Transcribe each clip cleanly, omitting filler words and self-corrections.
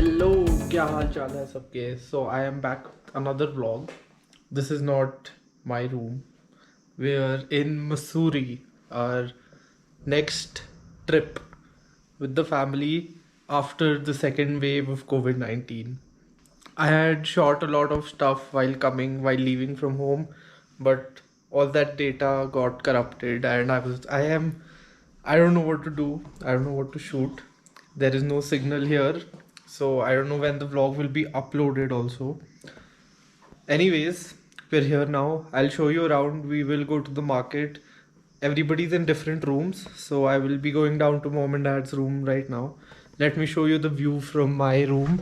Hello, क्या हाल चाल है सबके। So I am back another vlog. This is not my room. We are in Mussoorie, our next trip with the family after the second wave of COVID-19. I had shot a lot of stuff while leaving from home, but all that data got corrupted, and I don't know what to do. I don't know what to shoot. There is no signal here, so I don't know when the vlog will be uploaded also. Anyways, we're here now. I'll show you around. We will go to the market. Everybody's in different rooms, so I will be going down to mom and dad's room right now. Let me show you the view from my room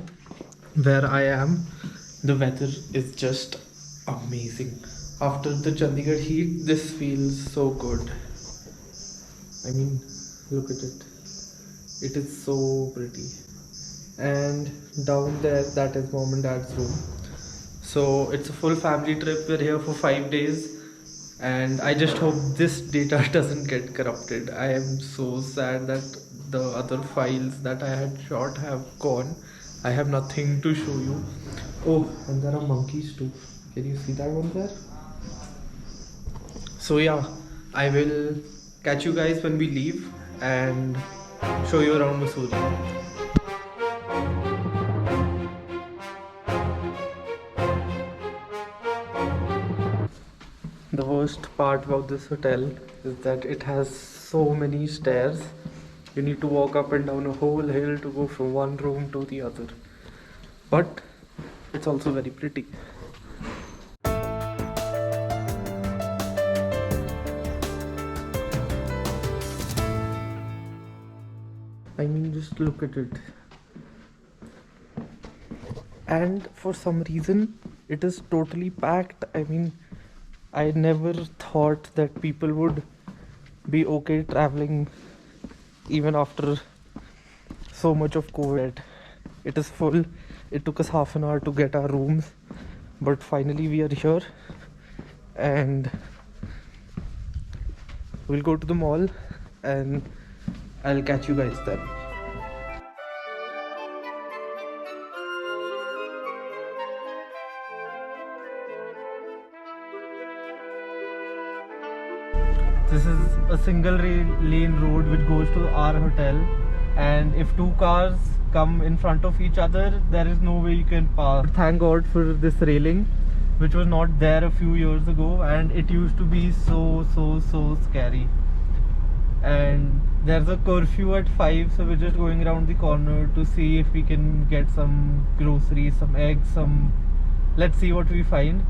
where I am. The weather is just amazing. After the Chandigarh heat, this feels so good. I mean, look at it. It is so pretty. And down there, that is mom and dad's room. So it's a full family trip. We're here for 5 days, and I just hope this data doesn't get corrupted. I am so sad that the other files that I had shot have gone. I have nothing to show you. Oh, and there are monkeys too. Can you see that one there? So yeah, I will catch you guys when we leave and show you around Mussoorie. The worst part about this hotel is that it has so many stairs. You need to walk up and down a whole hill to go from one room to the other. But it's also very pretty. I mean, just look at it. And for some reason, it is totally packed. I mean, I never thought that people would be okay traveling even after so much of COVID. It is full. It took us half an hour to get our rooms, but finally we are here, and we'll go to the mall and I'll catch you guys then. This is a single lane road which goes to our hotel, and if two cars come in front of each other, there is no way you can pass. Thank God for this railing, which was not there a few years ago, and it used to be so scary. And there's a curfew at 5, so we're just going around the corner to see if we can get some groceries, some eggs, let's see what we find.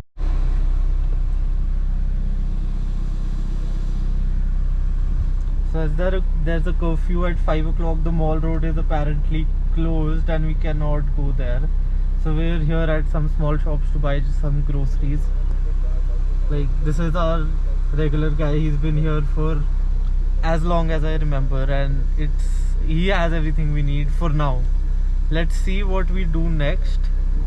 So as there's a curfew at 5 o'clock, the mall road is apparently closed and we cannot go there. So we're here at some small shops to buy some groceries. Like, this is our regular guy. He's been here for as long as I remember, and he has everything we need for now. Let's see what we do next.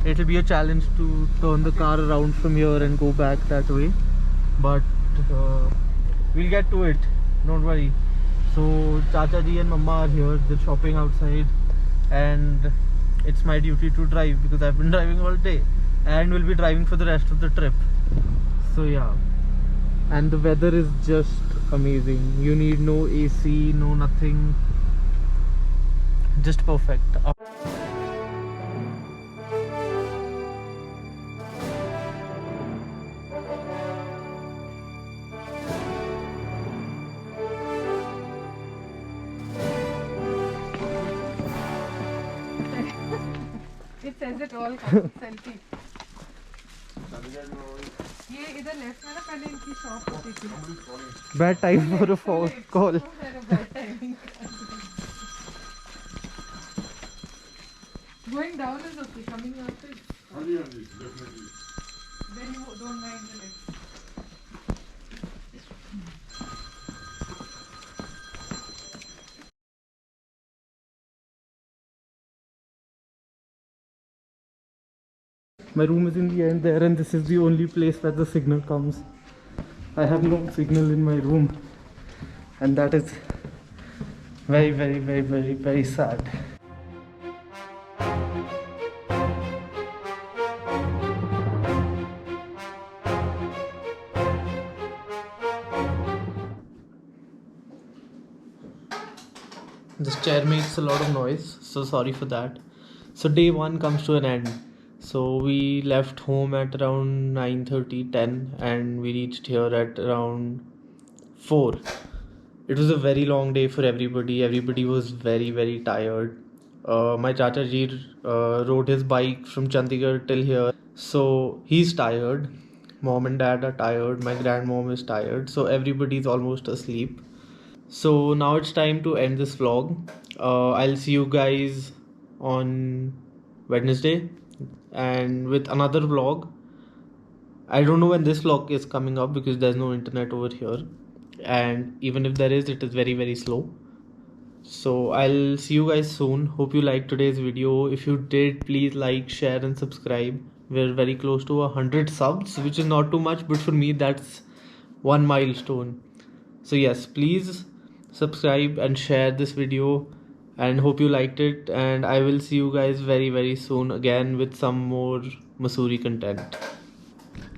It'll be a challenge to turn the car around from here and go back that way, but we'll get to it, don't worry. So Chacha ji and Mama are here. They're shopping outside, and it's my duty to drive because I've been driving all day, and we'll be driving for the rest of the trip. So yeah, and the weather is just amazing. You need no AC, no nothing, just perfect. It says it all. Selfie. ये इधर left में ना पहले इनकी shop होती थी. Bad time for a phone call. Going down is okay. Coming up is. Definitely. Then you don't mind the legs. My room is in the end there, and this is the only place where the signal comes. I have no signal in my room, and that is very sad. This chair makes a lot of noise, so sorry for that. So day one comes to an end. So we left home at around 9:30, 10, and we reached here at around 4. It was a very long day for everybody. Everybody was very, very tired. My Chacha ji rode his bike from Chandigarh till here. So he's tired. Mom and dad are tired. My grandmom is tired. So everybody's almost asleep. So now it's time to end this vlog. I'll see you guys on Wednesday and with another vlog. I don't know when this vlog is coming up because there's no internet over here, and even if there is, it is very, very slow. So I'll see you guys soon. Hope you liked today's video. If you did, please like, share and subscribe. We're very close to 100 subs, which is not too much, but for me that's one milestone. So yes, please subscribe and share this video, and hope you liked it, and I will see you guys very, very soon again with some more Mussoorie content.